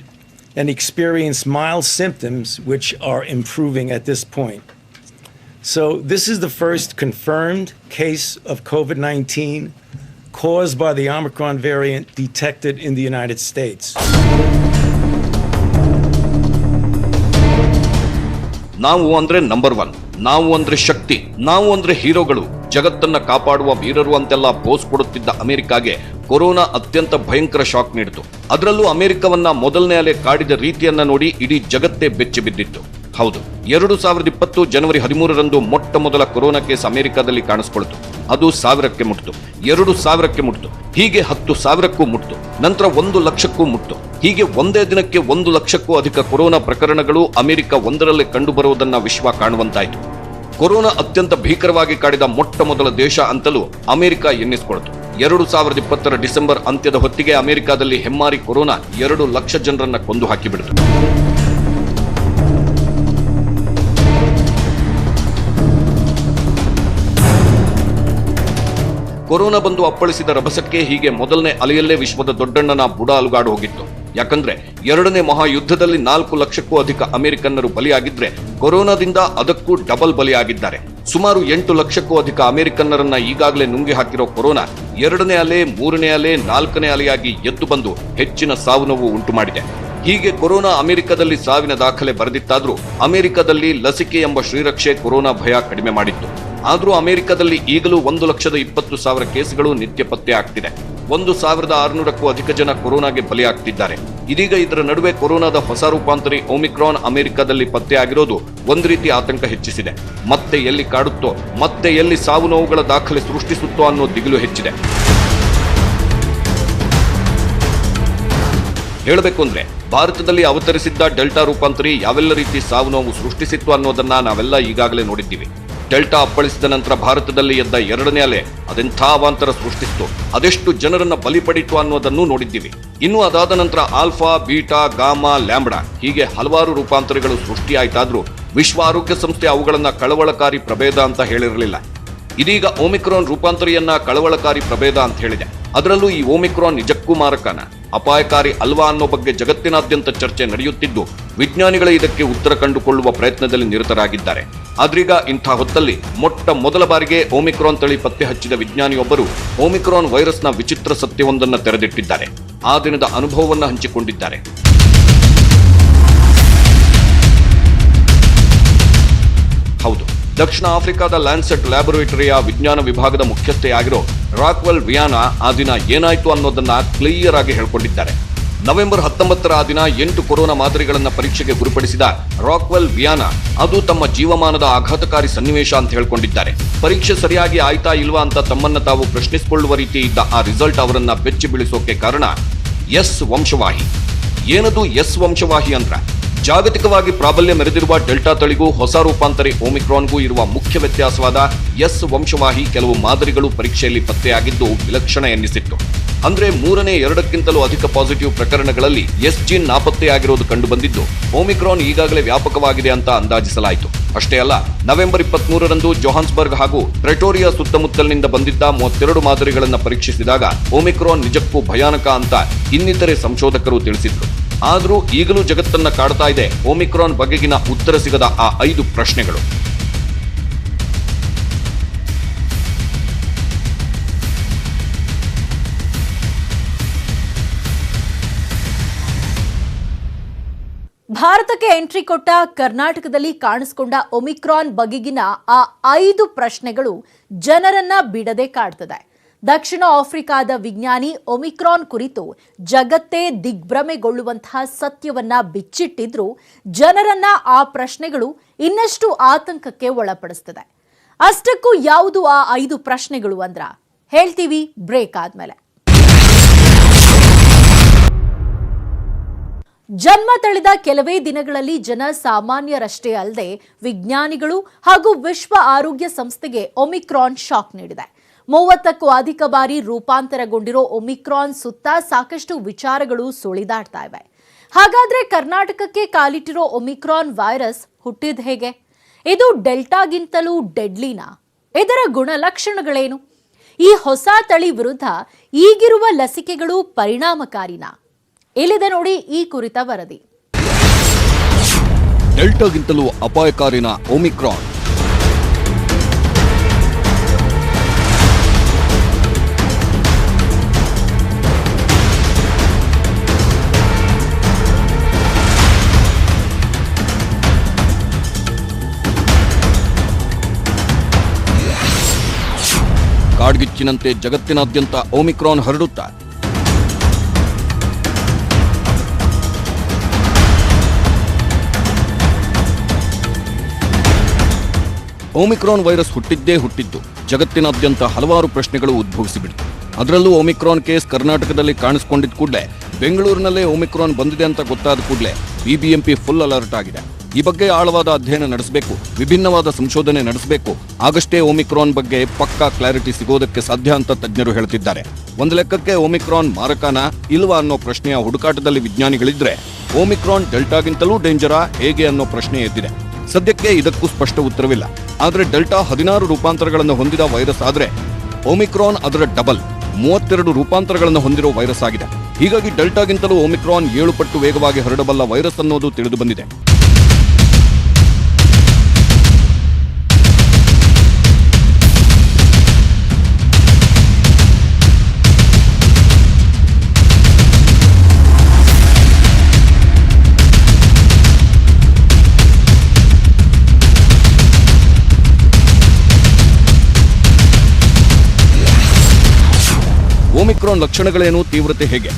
C: and experienced mild symptoms which are improving at this point. So this is the first confirmed case of COVID-19 caused by the Omicron variant detected in the United States.
B: ನಾವು ಅಂದ್ರೆ number 1, ನಾವು ಅಂದ್ರೆ ಶಕ್ತಿ, ನಾವು ಅಂದ್ರೆ ಹೀರೋಗಳು, ಜಗತ್ತನ್ನ ಕಾಪಾಡುವ ವೀರರು ಅಂತೆಲ್ಲ ಪೋಸ್ ಕೊಡುತ್ತಿದ್ದ ಅಮೆರಿಕಾಗೆ ಕೊರೋನಾ ಅತ್ಯಂತ ಭಯಂಕರ ಶಾಕ್ ನೀಡಿತು. ಅದರಲ್ಲೂ ಅಮೆರಿಕವನ್ನ ಮೊದಲನೇ ಅಲೆ ಕಾಡಿದ ರೀತಿಯನ್ನ ನೋಡಿ ಇಡೀ ಜಗತ್ತೇ ಬೆಚ್ಚಿ ಬಿದ್ದಿತ್ತು. ಹೌದು, 2020 ಜನವರಿ 13ರಂದು ಮೊಟ್ಟ ಮೊದಲ ಕೊರೋನಾ ಕೇಸ್ ಅಮೆರಿಕಾದಲ್ಲಿ ಕಾಣಿಸಿಕೊಳ್ತು. ಅದು 1000ಕ್ಕೆ ಮುಟ್ಟಿತು, 2000ಕ್ಕೆ ಮುಟ್ಟಿತು, ಹೀಗೆ 10,000ಕ್ಕೂ ಮುಟ್ಟಿತು, ನಂತರ 1 ಲಕ್ಷಕ್ಕೂ ಮುಟ್ಟಿತು. ಹೀಗೆ ಒಂದೇ ದಿನಕ್ಕೆ 1 ಲಕ್ಷಕ್ಕೂ ಅಧಿಕ ಕೊರೋನಾ ಪ್ರಕರಣಗಳು ಅಮೆರಿಕ ಒಂದರಲ್ಲೇ ಕಂಡುಬರುವುದನ್ನ ವಿಶ್ವ ಕಾಣುವಂತಾಯಿತು. ಕೊರೋನಾ ಅತ್ಯಂತ ಭೀಕರವಾಗಿ ಕಾಡಿದ ಮೊಟ್ಟ ಮೊದಲ ದೇಶ ಅಂತಲೂ ಅಮೆರಿಕ ಎನ್ನಿಸಿಕೊಳ್ತು. 2020ರ ಡಿಸೆಂಬರ್ ಅಂತ್ಯದ ಹೊತ್ತಿಗೆ ಅಮೆರಿಕಾದಲ್ಲಿ ಹೆಮ್ಮಾರಿ ಕೊರೋನಾ 2 ಲಕ್ಷ ಜನರನ್ನ ಕೊಂದು ಹಾಕಿಬಿಡಿತು. ಕೊರೋನಾ ಬಂದು ಅಪ್ಪಳಿಸಿದ ರಭಸಕ್ಕೆ ಹೀಗೆ ಮೊದಲನೇ ಅಲೆಯಲ್ಲೇ ವಿಶ್ವದ ದೊಡ್ಡಣ್ಣನ ಬುಡ ಅಲುಗಾಡು ಹೋಗಿತ್ತು. ಯಾಕಂದ್ರೆ 2ನೇ ಮಹಾಯುದ್ಧದಲ್ಲಿ 4 ಲಕ್ಷಕ್ಕೂ ಅಧಿಕ ಅಮೆರಿಕನ್ನರು ಬಲಿಯಾಗಿದ್ರೆ ಕೊರೋನಾದಿಂದ ಅದಕ್ಕೂ ಡಬಲ್ ಬಲಿಯಾಗಿದ್ದಾರೆ. ಸುಮಾರು 8 ಲಕ್ಷಕ್ಕೂ ಅಧಿಕ ಅಮೆರಿಕನ್ನರನ್ನ ಈಗಾಗಲೇ ನುಂಗಿ ಹಾಕಿರೋ ಕೊರೋನಾ 2ನೇ ಅಲೆ, 3ನೇ ಅಲೆ, 4ನೇ ಅಲೆಯಾಗಿ ಎದ್ದು ಬಂದು ಹೆಚ್ಚಿನ ಸಾವು ನೋವು ಉಂಟು ಮಾಡಿದೆ. ಹೀಗೆ ಕೊರೋನಾ ಅಮೆರಿಕದಲ್ಲಿ ಸಾವಿನ ದಾಖಲೆ ಬರೆದಿತ್ತಾದ್ರೂ ಅಮೆರಿಕದಲ್ಲಿ ಲಸಿಕೆ ಎಂಬ ಶ್ರೀರಕ್ಷೆ ಕೊರೋನಾ ಭಯ ಕಡಿಮೆ ಮಾಡಿತ್ತು. ಆದರೂ ಅಮೆರಿಕದಲ್ಲಿ ಈಗಲೂ 1,20,000 ಕೇಸ್ಗಳು ನಿತ್ಯ ಪತ್ತೆ ಆಗ್ತಿದೆ. 1,600ಕ್ಕೂ ಅಧಿಕ ಜನ ಕೊರೋನಾಗೆ ಬಲಿಯಾಗ್ತಿದ್ದಾರೆ. ಇದೀಗ ಇದರ ನಡುವೆ ಕೊರೋನಾದ ಹೊಸ ರೂಪಾಂತರಿ ಒಮಿಕ್ರಾನ್ ಅಮೆರಿಕದಲ್ಲಿ ಪತ್ತೆಯಾಗಿರೋದು ಒಂದು ರೀತಿ ಆತಂಕ ಹೆಚ್ಚಿಸಿದೆ. ಮತ್ತೆ ಎಲ್ಲಿ ಕಾಡುತ್ತೋ, ಮತ್ತೆ ಎಲ್ಲಿ ಸಾವು ನೋವುಗಳ ದಾಖಲೆ ಸೃಷ್ಟಿಸುತ್ತೋ ಅನ್ನೋ ದಿಗಿಲು ಹೆಚ್ಚಿದೆ. ಹೇಳಬೇಕು ಅಂದ್ರೆ ಭಾರತದಲ್ಲಿ ಅವತರಿಸಿದ್ದ ಡೆಲ್ಟಾ ರೂಪಾಂತರಿ ಯಾವೆಲ್ಲ ರೀತಿ ಸಾವು ನೋವು ಸೃಷ್ಟಿಸಿತ್ತು ಅನ್ನೋದನ್ನ ನಾವೆಲ್ಲ ಈಗಾಗಲೇ ನೋಡಿದ್ದೀವಿ. ಡೆಲ್ಟಾ ಅಪ್ಪಳಿಸಿದ ನಂತರ ಭಾರತದಲ್ಲಿ ಎದ್ದ 2ನೇ ಅಲೆ ಅದೆಂಥ ಅವಾಂತರ ಸೃಷ್ಟಿಸಿತು, ಅದೆಷ್ಟು ಜನರನ್ನ ಬಲಿ ಪಡಿತು ಅನ್ನೋದನ್ನು ನೋಡಿದ್ದೀವಿ. ಇನ್ನು ಅದಾದ ನಂತರ ಆಲ್ಫಾ, ಬೀಟಾ, ಗಾಮಾ, ಲ್ಯಾಂಬ್ಡಾ ಹೀಗೆ ಹಲವಾರು ರೂಪಾಂತರಿಗಳು ಸೃಷ್ಟಿಯಾಯ್ತಾದ್ರೂ ವಿಶ್ವ ಆರೋಗ್ಯ ಸಂಸ್ಥೆ ಅವುಗಳನ್ನ ಕಳವಳಕಾರಿ ಪ್ರಭೇದ ಅಂತ ಹೇಳಿರಲಿಲ್ಲ. ಇದೀಗ ಒಮಿಕ್ರಾನ್ ರೂಪಾಂತರಿಯನ್ನ ಕಳವಳಕಾರಿ ಪ್ರಭೇದ ಅಂತ ಹೇಳಿದೆ. ಅದರಲ್ಲೂ ಈ ಒಮಿಕ್ರಾನ್ ನಿಜಕ್ಕೂ ಮಾರಕನ, ಅಪಾಯಕಾರಿ ಅಲ್ವಾ ಅನ್ನೋ ಬಗ್ಗೆ ಜಗತ್ತಿನಾದ್ಯಂತ ಚರ್ಚೆ ನಡೆಯುತ್ತಿದ್ದು ವಿಜ್ಞಾನಿಗಳೇ ಇದಕ್ಕೆ ಉತ್ತರ ಕಂಡುಕೊಳ್ಳುವ ಪ್ರಯತ್ನದಲ್ಲಿ ನಿರತರಾಗಿದ್ದಾರೆ. ಆದ್ರೀಗ ಇಂಥ ಹೊತ್ತಲ್ಲಿ ಮೊಟ್ಟ ಮೊದಲ ಬಾರಿಗೆ ಒಮಿಕ್ರಾನ್ ತಳಿ ಪತ್ತೆ ಹಚ್ಚಿದ ವಿಜ್ಞಾನಿಯೊಬ್ಬರು ಒಮಿಕ್ರಾನ್ ವೈರಸ್ನ ವಿಚಿತ್ರ ಸತ್ಯವೊಂದನ್ನು ತೆರೆದಿಟ್ಟಿದ್ದಾರೆ. ಆ ದಿನದ ಅನುಭವವನ್ನು ಹಂಚಿಕೊಂಡಿದ್ದಾರೆ. ಹೌದು, ದಕ್ಷಿಣ ಆಫ್ರಿಕಾದ ಲ್ಯಾನ್ಸೆಟ್ ಲ್ಯಾಬೊರೇಟರಿಯ ವಿಜ್ಞಾನ ವಿಭಾಗದ ಮುಖ್ಯಸ್ಥೆಯಾಗಿರೋ ರಾಕ್ವೆಲ್ ವಿಯಾನಾ ಆ ದಿನ ಏನಾಯ್ತು ಅನ್ನೋದನ್ನ ಕ್ಲಿಯರ್ ಆಗಿ ಹೇಳ್ಕೊಂಡಿದ್ದಾರೆ. ನವೆಂಬರ್ 19ರ ಆ ದಿನ 8 ಕೊರೋನಾ ಮಾದರಿಗಳನ್ನ ಪರೀಕ್ಷೆಗೆ ಗುರುಪಡಿಸಿದ ರಾಕ್ವೆಲ್ ವಿಯಾನಾ ಅದು ತಮ್ಮ ಜೀವಮಾನದ ಆಘಾತಕಾರಿ ಸನ್ನಿವೇಶ ಅಂತ ಹೇಳ್ಕೊಂಡಿದ್ದಾರೆ. ಪರೀಕ್ಷೆ ಸರಿಯಾಗಿ ಆಯ್ತಾ ಇಲ್ವಾ ಅಂತ ತಮ್ಮನ್ನ ತಾವು ಪ್ರಶ್ನಿಸಿಕೊಳ್ಳುವ ರೀತಿ ಇದ್ದ ಆ ರಿಸಲ್ಟ್ ಅವರನ್ನ ಬೆಚ್ಚಿ ಬೀಳಿಸೋಕೆ ಕಾರಣ ಎಸ್ ವಂಶವಾಹಿ. ಏನದು ಎಸ್ ವಂಶವಾಹಿ ಅಂತ? ಜಾಗತಿಕವಾಗಿ ಪ್ರಾಬಲ್ಯ ಮೆರೆದಿರುವ ಡೆಲ್ಟಾ ತಳಿಗೂ ಹೊಸ ರೂಪಾಂತರಿ ಒಮಿಕ್ರಾನ್ಗೂ ಇರುವ ಮುಖ್ಯ ವ್ಯತ್ಯಾಸವಾದ ಎಸ್ ವಂಶವಾಹಿ ಕೆಲವು ಮಾದರಿಗಳು ಪರೀಕ್ಷೆಯಲ್ಲಿ ಪತ್ತೆಯಾಗಿದ್ದು ವಿಲಕ್ಷಣ ಎನ್ನಿಸಿತ್ತು. ಅಂದ್ರೆ 3ನೇ 2ಕ್ಕಿಂತಲೂ ಅಧಿಕ ಪಾಸಿಟಿವ್ ಪ್ರಕರಣಗಳಲ್ಲಿ ಎಸ್ ಜೀನ್ ನಾಪತ್ತೆಯಾಗಿರೋದು ಕಂಡುಬಂದಿದ್ದು ಒಮಿಕ್ರಾನ್ ಈಗಾಗಲೇ ವ್ಯಾಪಕವಾಗಿದೆ ಅಂತ ಅಂದಾಜಿಸಲಾಯಿತು. ಅಷ್ಟೇ ಅಲ್ಲ, ನವೆಂಬರ್ 23ರಂದು ಜೋಹಾನ್ಸ್ಬರ್ಗ್ ಹಾಗೂ ಪ್ರೆಟೋರಿಯಾ ಸುತ್ತಮುತ್ತಲಿನಿಂದ ಬಂದಿದ್ದ 32 ಮಾದರಿಗಳನ್ನು ಪರೀಕ್ಷಿಸಿದಾಗ ಒಮಿಕ್ರಾನ್ ನಿಜಕ್ಕೂ ಭಯಾನಕ ಅಂತ ಇನ್ನಿತರೆ ಸಂಶೋಧಕರು ತಿಳಿಸಿದ್ರು. ಆದರೂ ಈಗಲೂ ಜಗತ್ತನ್ನ ಕಾಡ್ತಾ ಇದೆ ಒಮಿಕ್ರಾನ್ ಬಗೆಗಿನ ಉತ್ತರ ಸಿಗದ ಆ 5 ಪ್ರಶ್ನೆಗಳು.
A: ಭಾರತಕ್ಕೆ ಎಂಟ್ರಿ ಕೊಟ್ಟ ಕರ್ನಾಟಕದಲ್ಲಿ ಕಾಣಿಸಿಕೊಂಡ ಒಮಿಕ್ರಾನ್ ಬಗೆಗಿನ ಆ 5 ಪ್ರಶ್ನೆಗಳು ಜನರನ್ನ ಬಿಡದೆ ಕಾಡ್ತದೆ. ದಕ್ಷಿಣ ಆಫ್ರಿಕಾದ ವಿಜ್ಞಾನಿ ಒಮಿಕ್ರಾನ್ ಕುರಿತು ಜಗತ್ತೇ ದಿಗ್ಭ್ರಮೆಗೊಳ್ಳುವಂತಹ ಸತ್ಯವನ್ನ ಬಿಚ್ಚಿಟ್ಟಿದ್ರು ಜನರನ್ನ ಆ ಪ್ರಶ್ನೆಗಳು ಇನ್ನಷ್ಟು ಆತಂಕಕ್ಕೆ ಒಳಪಡಿಸ್ತದೆ. ಅಷ್ಟಕ್ಕೂ ಯಾವುದು ಆ 5 ಪ್ರಶ್ನೆಗಳು ಅಂದ್ರ ಹೇಳ್ತೀವಿ ಬ್ರೇಕ್ ಆದ್ಮೇಲೆ. ಜನ್ಮ ತಳೆದ ಕೆಲವೇ ದಿನಗಳಲ್ಲಿ ಜನ ಸಾಮಾನ್ಯರಷ್ಟೇ ಅಲ್ಲದೆ ವಿಜ್ಞಾನಿಗಳು ಹಾಗೂ ವಿಶ್ವ ಆರೋಗ್ಯ ಸಂಸ್ಥೆಗೆ ಒಮಿಕ್ರಾನ್ ಶಾಕ್ ನೀಡಿದೆ. 30ಕ್ಕೂ ಅಧಿಕ ಬಾರಿ ರೂಪಾಂತರಗೊಂಡಿರೋ ಒಮಿಕ್ರಾನ್ ಸುತ್ತ ಸಾಕಷ್ಟು ವಿಚಾರಗಳು ಸುಳಿದಾಡ್ತಾ ಇವೆ. ಹಾಗಾದ್ರೆ ಕರ್ನಾಟಕಕ್ಕೆ ಕಾಲಿಟ್ಟಿರೋ ಒಮಿಕ್ರಾನ್ ವೈರಸ್ ಹುಟ್ಟಿದ ಹೇಗೆ? ಇದು ಡೆಲ್ಟಾಗಿಂತಲೂ ಡೆಡ್ಲಿನಾ? ಇದರ ಗುಣಲಕ್ಷಣಗಳೇನು? ಈ ಹೊಸ ತಳಿ ವಿರುದ್ಧ ಈಗಿರುವ ಲಸಿಕೆಗಳು ಪರಿಣಾಮಕಾರಿನಾ? ಇಲ್ಲಿದೆ ನೋಡಿ ಈ ಕುರಿತ ವರದಿ.
B: ಡೆಲ್ಟಾಗಿಂತಲೂ ಅಪಾಯಕಾರಿನ ಒಮಿಕ್ರಾನ್. ಕಾಡ್ಗಿಚ್ಚಿನಂತೆ ಜಗತ್ತಿನಾದ್ಯಂತ ಒಮಿಕ್ರಾನ್ ಹರಡುತ್ತಾ ಒಮಿಕ್ರಾನ್ ವೈರಸ್ ಹುಟ್ಟಿದ್ದು ಜಗತ್ತಿನಾದ್ಯಂತ ಹಲವಾರು ಪ್ರಶ್ನೆಗಳು ಉದ್ಭವಿಸಿಬಿಡ್ತು. ಅದರಲ್ಲೂ ಒಮಿಕ್ರಾನ್ ಕೇಸ್ ಕರ್ನಾಟಕದಲ್ಲಿ ಕಾಣಿಸಿಕೊಂಡಿದ್ದ ಕೂಡಲೇ, ಬೆಂಗಳೂರಿನಲ್ಲೇ ಒಮಿಕ್ರಾನ್ ಬಂದಿದೆ ಅಂತ ಗೊತ್ತಾದ ಕೂಡಲೇ ಬಿಬಿಎಂಪಿ ಫುಲ್ ಅಲರ್ಟ್ ಆಗಿದೆ. ಈ ಬಗ್ಗೆ ಆಳವಾದ ಅಧ್ಯಯನ ನಡೆಸಬೇಕು, ವಿಭಿನ್ನವಾದ ಸಂಶೋಧನೆ ನಡೆಸಬೇಕು, ಆಗಷ್ಟೇ ಒಮಿಕ್ರಾನ್ ಬಗ್ಗೆ ಪಕ್ಕಾ ಕ್ಲಾರಿಟಿ ಸಿಗೋದಕ್ಕೆ ಸಾಧ್ಯ ಅಂತ ತಜ್ಞರು ಹೇಳ್ತಿದ್ದಾರೆ. ಒಂದು ಲೆಕ್ಕಕ್ಕೆ ಒಮಿಕ್ರಾನ್ ಮಾರಕನ ಇಲ್ವಾ ಅನ್ನೋ ಪ್ರಶ್ನೆಯ ಹುಡುಕಾಟದಲ್ಲಿ ವಿಜ್ಞಾನಿಗಳಿದ್ರೆ, ಒಮಿಕ್ರಾನ್ ಡೆಲ್ಟಾಗಿಂತಲೂ ಡೇಂಜರಾ ಹೇಗೆ ಅನ್ನೋ ಪ್ರಶ್ನೆ ಎದ್ದಿದೆ. ಸದ್ಯಕ್ಕೆ ಇದಕ್ಕೂ ಸ್ಪಷ್ಟ ಉತ್ತರವಿಲ್ಲ. ಆದರೆ ಡೆಲ್ಟಾ 16 ರೂಪಾಂತರಗಳನ್ನು ಹೊಂದಿದ ವೈರಸ್ ಆದ್ರೆ ಒಮಿಕ್ರಾನ್ ಅದರ ಡಬಲ್ 32 ರೂಪಾಂತರಗಳನ್ನು ಹೊಂದಿರೋ ವೈರಸ್ ಆಗಿದೆ. ಹೀಗಾಗಿ ಡೆಲ್ಟಾಗಿಂತಲೂ ಒಮಿಕ್ರಾನ್ 7 ಪಟ್ಟು ವೇಗವಾಗಿ ಹರಡಬಲ್ಲ ವೈರಸ್ ಅನ್ನೋದು ತಿಳಿದು ಬಂದಿದೆ. ಒಮಿಕ್ರಾನ್ ಲಕ್ಷಣಗಳೇನು, ತೀವ್ರತೆ ಹೇಗೆ?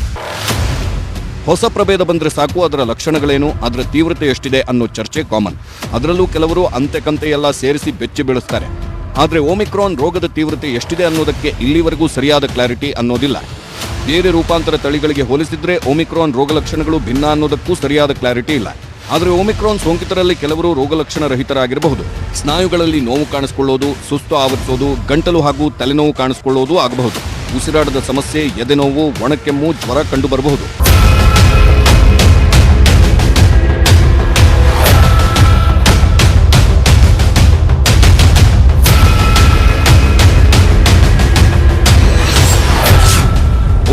B: ಹೊಸ ಪ್ರಭೇದ ಬಂದ್ರೆ ಸಾಕು, ಅದರ ಲಕ್ಷಣಗಳೇನು, ಅದರ ತೀವ್ರತೆ ಎಷ್ಟಿದೆ ಅನ್ನೋ ಚರ್ಚೆ ಕಾಮನ್. ಅದರಲ್ಲೂ ಕೆಲವರು ಅಂತೆ ಎಲ್ಲ ಸೇರಿಸಿ ಬೆಚ್ಚಿ ಬೀಳಿಸ್ತಾರೆ. ಆದರೆ ಒಮಿಕ್ರಾನ್ ರೋಗದ ತೀವ್ರತೆ ಎಷ್ಟಿದೆ ಅನ್ನೋದಕ್ಕೆ ಇಲ್ಲಿವರೆಗೂ ಸರಿಯಾದ ಕ್ಲಾರಿಟಿ ಅನ್ನೋದಿಲ್ಲ. ಬೇರೆ ರೂಪಾಂತರ ತಳಿಗಳಿಗೆ ಹೋಲಿಸಿದ್ರೆ ಒಮಿಕ್ರಾನ್ ರೋಗ ಲಕ್ಷಣಗಳು ಭಿನ್ನ ಅನ್ನೋದಕ್ಕೂ ಸರಿಯಾದ ಕ್ಲಾರಿಟಿ ಇಲ್ಲ. ಆದರೆ ಒಮಿಕ್ರಾನ್ ಸೋಂಕಿತರಲ್ಲಿ ಕೆಲವರು ರೋಗಲಕ್ಷಣ ರಹಿತರಾಗಿರಬಹುದು. ಸ್ನಾಯುಗಳಲ್ಲಿ ನೋವು ಕಾಣಿಸಿಕೊಳ್ಳೋದು, ಸುಸ್ತು ಆವರಿಸೋದು, ಗಂಟಲು ಹಾಗೂ ತಲೆನೋವು ಕಾಣಿಸಿಕೊಳ್ಳೋದು ಆಗಬಹುದು. ಉಸಿರಾಟದ ಸಮಸ್ಯೆ, ಎದೆನೋವು, ಒಣಕೆಮ್ಮು, ಜ್ವರ ಕಂಡು ಬರಬಹುದು.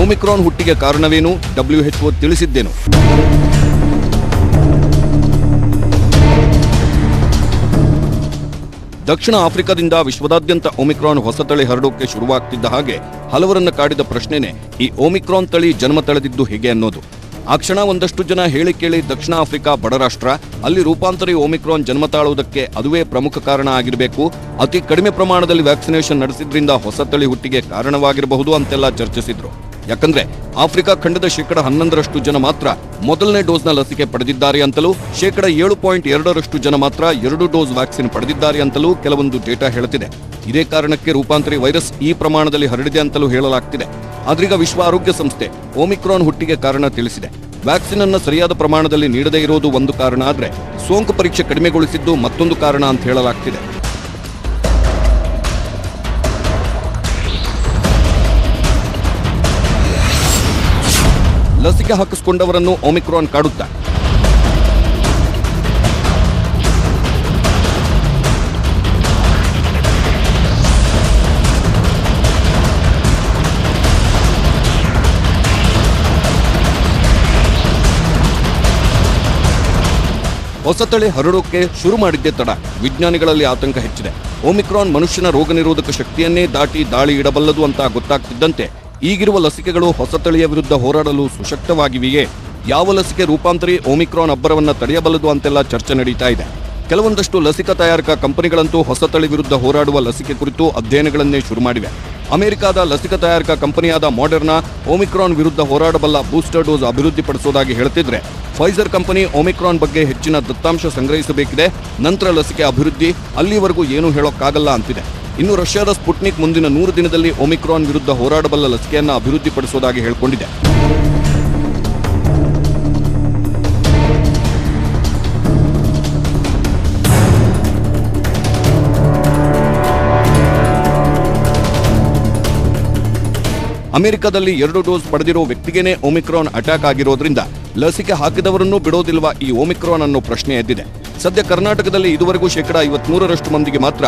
B: ಒಮಿಕ್ರಾನ್ ಹುಟ್ಟಿಗೆ ಕಾರಣವೇನು, WHO ತಿಳಿಸಿದ್ದೇನು? ದಕ್ಷಿಣ ಆಫ್ರಿಕಾದಿಂದ ವಿಶ್ವದಾದ್ಯಂತ ಒಮಿಕ್ರಾನ್ ಹೊಸ ತಳಿ ಹರಡೋಕೆ ಶುರುವಾಗ್ತಿದ್ದ ಹಾಗೆ ಹಲವರನ್ನ ಕಾಡಿದ ಪ್ರಶ್ನೆನೇ ಈ ಒಮಿಕ್ರಾನ್ ತಳಿ ಜನ್ಮ ತಳೆದಿದ್ದು ಹೇಗೆ ಅನ್ನೋದು. ಆ ಕ್ಷಣ ಒಂದಷ್ಟು ಜನ ಹೇಳಿ ಕೇಳಿ ದಕ್ಷಿಣ ಆಫ್ರಿಕಾ ಬಡ ರಾಷ್ಟ್ರ, ಅಲ್ಲಿ ರೂಪಾಂತರಿ ಒಮಿಕ್ರಾನ್ ಜನ್ಮ ತಾಳುವುದಕ್ಕೆ ಅದುವೇ ಪ್ರಮುಖ ಕಾರಣ ಆಗಿರಬೇಕು, ಅತಿ ಕಡಿಮೆ ಪ್ರಮಾಣದಲ್ಲಿ ವ್ಯಾಕ್ಸಿನೇಷನ್ ನಡೆಸಿದ್ರಿಂದ ಹೊಸ ತಳಿ ಹುಟ್ಟಿಗೆ ಕಾರಣವಾಗಿರಬಹುದು ಅಂತೆಲ್ಲ ಚರ್ಚಿಸಿದ್ರು. ಯಾಕಂದ್ರೆ ಆಫ್ರಿಕಾ ಖಂಡದ 11% ಜನ ಮಾತ್ರ ಮೊದಲನೇ ಡೋಸ್ನ ಲಸಿಕೆ ಪಡೆದಿದ್ದಾರೆ ಅಂತಲೂ, 7.2% ಜನ ಮಾತ್ರ 2 ಡೋಸ್ ವ್ಯಾಕ್ಸಿನ್ ಪಡೆದಿದ್ದಾರೆ ಅಂತಲೂ ಕೆಲವೊಂದು ಡೇಟಾ ಹೇಳುತ್ತಿದೆ. ಇದೇ ಕಾರಣಕ್ಕೆ ರೂಪಾಂತರಿ ವೈರಸ್ ಈ ಪ್ರಮಾಣದಲ್ಲಿ ಹರಡಿದೆ ಅಂತಲೂ ಹೇಳಲಾಗ್ತಿದೆ. ಆದ್ರೀಗ ವಿಶ್ವ ಆರೋಗ್ಯ ಸಂಸ್ಥೆ ಒಮಿಕ್ರಾನ್ ಹುಟ್ಟಿಗೆ ಕಾರಣ ತಿಳಿಸಿದೆ. ವ್ಯಾಕ್ಸಿನ್ ಅನ್ನು ಸರಿಯಾದ ಪ್ರಮಾಣದಲ್ಲಿ ನೀಡದೇ ಇರೋದು ಒಂದು ಕಾರಣ ಆದ್ರೆ, ಸೋಂಕು ಪರೀಕ್ಷೆ ಕಡಿಮೆಗೊಳಿಸಿದ್ದು ಮತ್ತೊಂದು ಕಾರಣ ಅಂತ ಹೇಳಲಾಗ್ತಿದೆ. ಲಸಿಕೆ ಹಾಕಿಸಿಕೊಂಡವರನ್ನು ಒಮಿಕ್ರಾನ್ ಕಾಡುತ್ತಾ? ಹೊಸ ತಳಿ ಹರಡೋಕೆ ಶುರು ಮಾಡಿದ್ದೇ ತಡ, ವಿಜ್ಞಾನಿಗಳಲ್ಲಿ ಆತಂಕ ಹೆಚ್ಚಿದೆ. ಒಮಿಕ್ರಾನ್ ಮನುಷ್ಯನ ರೋಗ ನಿರೋಧಕ ಶಕ್ತಿಯನ್ನೇ ದಾಟಿ ದಾಳಿ ಇಡಬಲ್ಲದು ಅಂತ ಗೊತ್ತಾಗ್ತಿದ್ದಂತೆ ಈಗಿರುವ ಲಸಿಕೆಗಳು ಹೊಸ ತಳಿಯ ವಿರುದ್ಧ ಹೋರಾಡಲು ಸುಶಕ್ತವಾಗಿವೆಯೇ? ಯಾವ ಲಸಿಕೆ ರೂಪಾಂತರಿ ಒಮಿಕ್ರಾನ್ ಅಬ್ಬರವನ್ನ ತಡೆಯಬಲ್ಲದು ಅಂತೆಲ್ಲ ಚರ್ಚೆ ನಡೀತಾ ಇದೆ. ಕೆಲವೊಂದಷ್ಟು ಲಸಿಕಾ ತಯಾರಕಾ ಕಂಪನಿಗಳಂತೂ ಹೊಸ ತಳಿ ವಿರುದ್ಧ ಹೋರಾಡುವ ಲಸಿಕೆ ಕುರಿತು ಅಧ್ಯಯನಗಳನ್ನೇ ಶುರು ಮಾಡಿವೆ. ಅಮೆರಿಕದ ಲಸಿಕಾ ತಯಾರಕಾ ಕಂಪನಿಯಾದ ಮಾಡರ್ನಾ ಒಮಿಕ್ರಾನ್ ವಿರುದ್ಧ ಹೋರಾಡಬಲ್ಲ ಬೂಸ್ಟರ್ ಡೋಸ್ ಅಭಿವೃದ್ಧಿಪಡಿಸುವುದಾಗಿ ಹೇಳುತ್ತಿದ್ರೆ, ಫೈಜರ್ ಕಂಪನಿ ಒಮಿಕ್ರಾನ್ ಬಗ್ಗೆ ಹೆಚ್ಚಿನ ದತ್ತಾಂಶ ಸಂಗ್ರಹಿಸಬೇಕಿದೆ, ನಂತರ ಲಸಿಕೆ ಅಭಿವೃದ್ಧಿ, ಅಲ್ಲಿವರೆಗೂ ಏನೂ ಹೇಳೋಕ್ಕಾಗಲ್ಲ ಅಂತಿದೆ. ಇನ್ನು ರಷ್ಯಾದ ಸ್ಪುಟ್ನಿಕ್ ಮುಂದಿನ 100 ದಿನದಲ್ಲಿ ಒಮಿಕ್ರಾನ್ ವಿರುದ್ಧ ಹೋರಾಡಬಲ್ಲ ಲಸಿಕೆಯನ್ನು ಅಭಿವೃದ್ಧಿಪಡಿಸುವುದಾಗಿ ಹೇಳಿಕೊಂಡಿದೆ. ಅಮೆರಿಕದಲ್ಲಿ 2 ಡೋಸ್ ಪಡೆದಿರೋ ವ್ಯಕ್ತಿಗೇನೆ ಒಮಿಕ್ರಾನ್ ಅಟ್ಯಾಕ್ ಆಗಿರೋದ್ರಿಂದ ಲಸಿಕೆ ಹಾಕಿದವರನ್ನೂ ಬಿಡೋದಿಲ್ವಾ ಈ ಒಮಿಕ್ರಾನ್ ಅನ್ನೋ ಪ್ರಶ್ನೆ ಎದ್ದಿದೆ. ಸದ್ಯ ಕರ್ನಾಟಕದಲ್ಲಿ ಇದುವರೆಗೂ 53% ಮಂದಿಗೆ ಮಾತ್ರ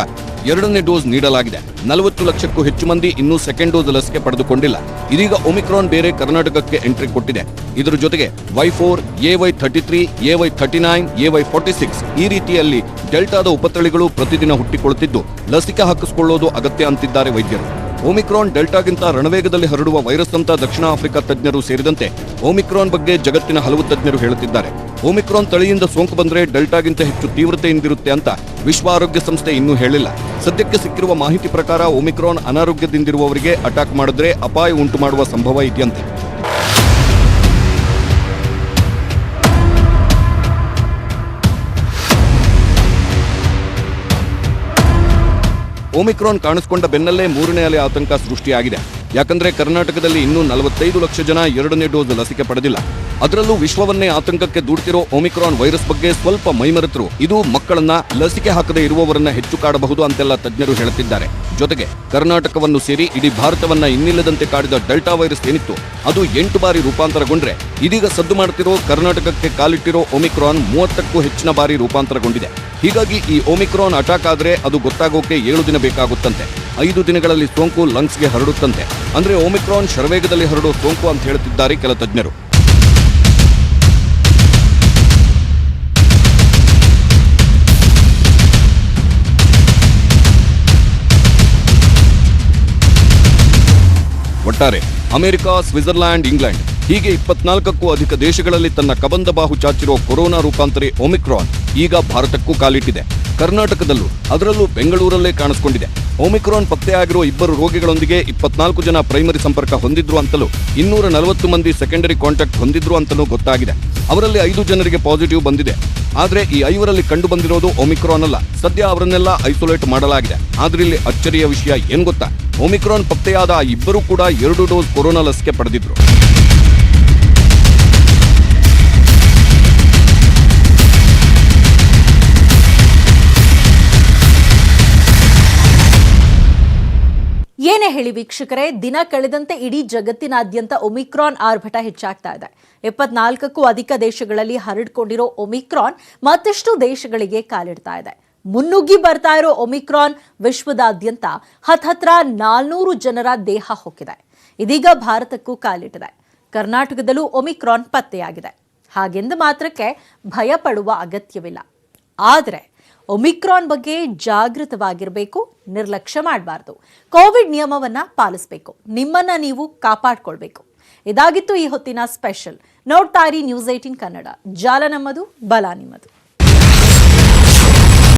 B: 2ನೇ ಡೋಸ್ ನೀಡಲಾಗಿದೆ. 40 ಲಕ್ಷಕ್ಕೂ ಹೆಚ್ಚು ಮಂದಿ ಇನ್ನೂ ಸೆಕೆಂಡ್ ಡೋಸ್ ಲಸಿಕೆ ಪಡೆದುಕೊಂಡಿಲ್ಲ. ಇದೀಗ ಒಮಿಕ್ರಾನ್ ಬೇರೆ ಕರ್ನಾಟಕಕ್ಕೆ ಎಂಟ್ರಿ ಕೊಟ್ಟಿದೆ. ಇದರ ಜೊತೆಗೆ Y4, AY33, AY39, AY46 ಈ ರೀತಿಯಲ್ಲಿ ಡೆಲ್ಟಾದ ಉಪತಳಿಗಳು ಪ್ರತಿದಿನ ಹುಟ್ಟಿಕೊಳ್ಳುತ್ತಿದ್ದು ಲಸಿಕೆ ಹಾಕಿಸಿಕೊಳ್ಳೋದು ಅಗತ್ಯ ಅಂತಿದ್ದಾರೆ ವೈದ್ಯರು. ಒಮಿಕ್ರಾನ್ ಡೆಲ್ಟಾಗಿಂತ ರಣವೇಗದಲ್ಲಿ ಹರಡುವ ವೈರಸ್ ಅಂತ ದಕ್ಷಿಣ ಆಫ್ರಿಕಾ ತಜ್ಞರು ಸೇರಿದಂತೆ ಒಮಿಕ್ರಾನ್ ಬಗ್ಗೆ ಜಗತ್ತಿನ ಹಲವು ತಜ್ಞರು ಹೇಳುತ್ತಿದ್ದಾರೆ. ಒಮಿಕ್ರಾನ್ ತಳಿಯಿಂದ ಸೋಂಕು ಬಂದರೆ ಡೆಲ್ಟಾಗಿಂತ ಹೆಚ್ಚು ತೀವ್ರತೆಯಿಂದಿರುತ್ತೆ ಅಂತ ವಿಶ್ವ ಆರೋಗ್ಯ ಸಂಸ್ಥೆ ಇನ್ನೂ ಹೇಳಿಲ್ಲ. ಸದ್ಯಕ್ಕೆ ಸಿಕ್ಕಿರುವ ಮಾಹಿತಿ ಪ್ರಕಾರ ಒಮಿಕ್ರಾನ್ ಅನಾರೋಗ್ಯದಿಂದಿರುವವರಿಗೆ ಅಟ್ಯಾಕ್ ಮಾಡಿದ್ರೆ ಅಪಾಯ ಉಂಟು ಮಾಡುವ ಸಂಭವ ಇದೆಯಂತೆ. ಒಮಿಕ್ರಾನ್ ಕಾಣಿಸಿಕೊಂಡ ಬೆನ್ನಲ್ಲೇ 3ನೇ ಅಲೆ ಆತಂಕ ಸೃಷ್ಟಿಯಾಗಿದೆ. ಯಾಕಂದ್ರೆ ಕರ್ನಾಟಕದಲ್ಲಿ ಇನ್ನೂ 45 ಲಕ್ಷ ಜನ 2ನೇ ಡೋಸ್ ಲಸಿಕೆ ಪಡೆದಿಲ್ಲ. ಅದರಲ್ಲೂ ವಿಶ್ವವನ್ನೇ ಆತಂಕಕ್ಕೆ ದೂಡ್ತಿರೋ ಒಮಿಕ್ರಾನ್ ವೈರಸ್ ಬಗ್ಗೆ ಸ್ವಲ್ಪ ಮೈಮರೆತರು ಇದು ಮಕ್ಕಳನ್ನ ಲಸಿಕೆ ಹಾಕದೇ ಇರುವವರನ್ನ ಹೆಚ್ಚು ಕಾಡಬಹುದು ಅಂತೆಲ್ಲ ತಜ್ಞರು ಹೇಳುತ್ತಿದ್ದಾರೆ. ಜೊತೆಗೆ ಕರ್ನಾಟಕವನ್ನು ಸೇರಿ ಇಡೀ ಭಾರತವನ್ನ ಇನ್ನಿಲ್ಲದಂತೆ ಕಾಡಿದ ಡೆಲ್ಟಾ ವೈರಸ್ ಏನಿತ್ತು ಅದು 8 ಬಾರಿ ರೂಪಾಂತರಗೊಂಡ್ರೆ ಇದೀಗ ಸದ್ದು ಮಾಡುತ್ತಿರೋ ಕರ್ನಾಟಕಕ್ಕೆ ಕಾಲಿಟ್ಟಿರೋ ಒಮಿಕ್ರಾನ್ 30ಕ್ಕೂ ಹೆಚ್ಚಿನ ಬಾರಿ ರೂಪಾಂತರಗೊಂಡಿದೆ. ಹೀಗಾಗಿ ಈ ಒಮಿಕ್ರಾನ್ ಅಟ್ಯಾಕ್ ಆದ್ರೆ ಅದು ಗೊತ್ತಾಗೋಕೆ 7 ದಿನ ಬೇಕಾಗುತ್ತಂತೆ. 5 ದಿನಗಳಲ್ಲಿ ಸೋಂಕು ಲಂಗ್ಸ್ಗೆ ಹರಡುತ್ತಂತೆ. ಅಂದ್ರೆ ಒಮಿಕ್ರಾನ್ ಶರವೇಗದಲ್ಲಿ ಹರಡೋ ಸೋಂಕು ಅಂತ ಹೇಳುತ್ತಿದ್ದಾರೆ ಕೆಲ ತಜ್ಞರು. ಒಟ್ಟಾರೆ ಅಮೆರಿಕ, ಸ್ವಿಟ್ಜರ್ಲ್ಯಾಂಡ್, ಇಂಗ್ಲೆಂಡ್ ಹೀಗೆ 24ಕ್ಕೂ ಅಧಿಕ ದೇಶಗಳಲ್ಲಿ ತನ್ನ ಕಬಂದ ಬಾಹು ಚಾಚಿರುವ ಕೊರೋನಾ ರೂಪಾಂತರಿ ಒಮಿಕ್ರಾನ್ ಈಗ ಭಾರತಕ್ಕೂ ಕಾಲಿಟ್ಟಿದೆ. ಕರ್ನಾಟಕದಲ್ಲೂ, ಅದರಲ್ಲೂ ಬೆಂಗಳೂರಲ್ಲೇ ಕಾಣಿಸಿಕೊಂಡಿದೆ. ಒಮಿಕ್ರಾನ್ ಪತ್ತೆಯಾಗಿರುವ 2 ರೋಗಿಗಳೊಂದಿಗೆ 24 ಜನ ಪ್ರೈಮರಿ ಸಂಪರ್ಕ ಹೊಂದಿದ್ರು ಅಂತಲೂ 240 ಮಂದಿ ಸೆಕೆಂಡರಿ ಕಾಂಟ್ಯಾಕ್ಟ್ ಹೊಂದಿದ್ರು ಅಂತಲೂ ಗೊತ್ತಾಗಿದೆ. ಅವರಲ್ಲಿ 5 ಜನರಿಗೆ ಪಾಸಿಟಿವ್ ಬಂದಿದೆ. ಆದ್ರೆ ಈ 5ರಲ್ಲಿ ಕಂಡು ಬಂದಿರೋದು ಒಮಿಕ್ರಾನ್ ಅಲ್ಲ. ಸದ್ಯ ಅವರನ್ನೆಲ್ಲ ಐಸೋಲೇಟ್ ಮಾಡಲಾಗಿದೆ. ಆದ್ರೆ ಇಲ್ಲಿ ಅಚ್ಚರಿಯ ವಿಷಯ ಏನ್ ಗೊತ್ತಾ? ಒಮಿಕ್ರಾನ್ ಪತ್ತೆಯಾದ ಆ 2 ಕೂಡ 2 ಡೋಸ್ ಕೊರೋನಾ ಲಸಿಕೆ ಪಡೆದಿದ್ರು.
A: ಏನೇ ಹೇಳಿ ವೀಕ್ಷಕರೇ, ದಿನ ಕಳೆದಂತೆ ಇಡೀ ಜಗತ್ತಿನಾದ್ಯಂತ ಒಮಿಕ್ರಾನ್ ಆರ್ಭಟ ಹೆಚ್ಚಾಗ್ತಾ ಇದೆ. 24ಕ್ಕೂ ಅಧಿಕ ದೇಶಗಳಲ್ಲಿ ಹರಡಿಕೊಂಡಿರೋ ಒಮಿಕ್ರಾನ್ ಮತ್ತಷ್ಟು ದೇಶಗಳಿಗೆ ಕಾಲಿಡ್ತಾ ಇದೆ. ಮುನ್ನುಗ್ಗಿ ಬರ್ತಾ ಇರೋ ಒಮಿಕ್ರಾನ್ ವಿಶ್ವದಾದ್ಯಂತ ಹತ್ರ 400 ಜನರ ದೇಹ ಹೊಕ್ಕಿದೆ. ಇದೀಗ ಭಾರತಕ್ಕೂ ಕಾಲಿಟ್ಟಿದೆ. ಕರ್ನಾಟಕದಲ್ಲೂ ಒಮಿಕ್ರಾನ್ ಪತ್ತೆಯಾಗಿದೆ. ಹಾಗೆಂದ ಮಾತ್ರಕ್ಕೆ ಭಯ ಪಡುವ ಅಗತ್ಯವಿಲ್ಲ. ಆದರೆ ಒಮಿಕ್ರಾನ್ ಬಗ್ಗೆ ಜಾಗೃತವಾಗಿರಬೇಕು, ನಿರ್ಲಕ್ಷ್ಯ ಮಾಡಬಾರ್ದು. ಕೋವಿಡ್ ನಿಯಮವನ್ನ ಪಾಲಿಸಬೇಕು, ನಿಮ್ಮನ್ನ ನೀವು ಕಾಪಾಡಿಕೊಳ್ಬೇಕು. ಇದಾಗಿತ್ತು ಈ ಹೊತ್ತಿನ ಸ್ಪೆಷಲ್. ನೋಡ್ತಾ ಇರಿ ನ್ಯೂಸ್ 18 ಕನ್ನಡ. ಜಾಲ ನಮ್ಮದು, ಬಲ ನಿಮ್ಮದು.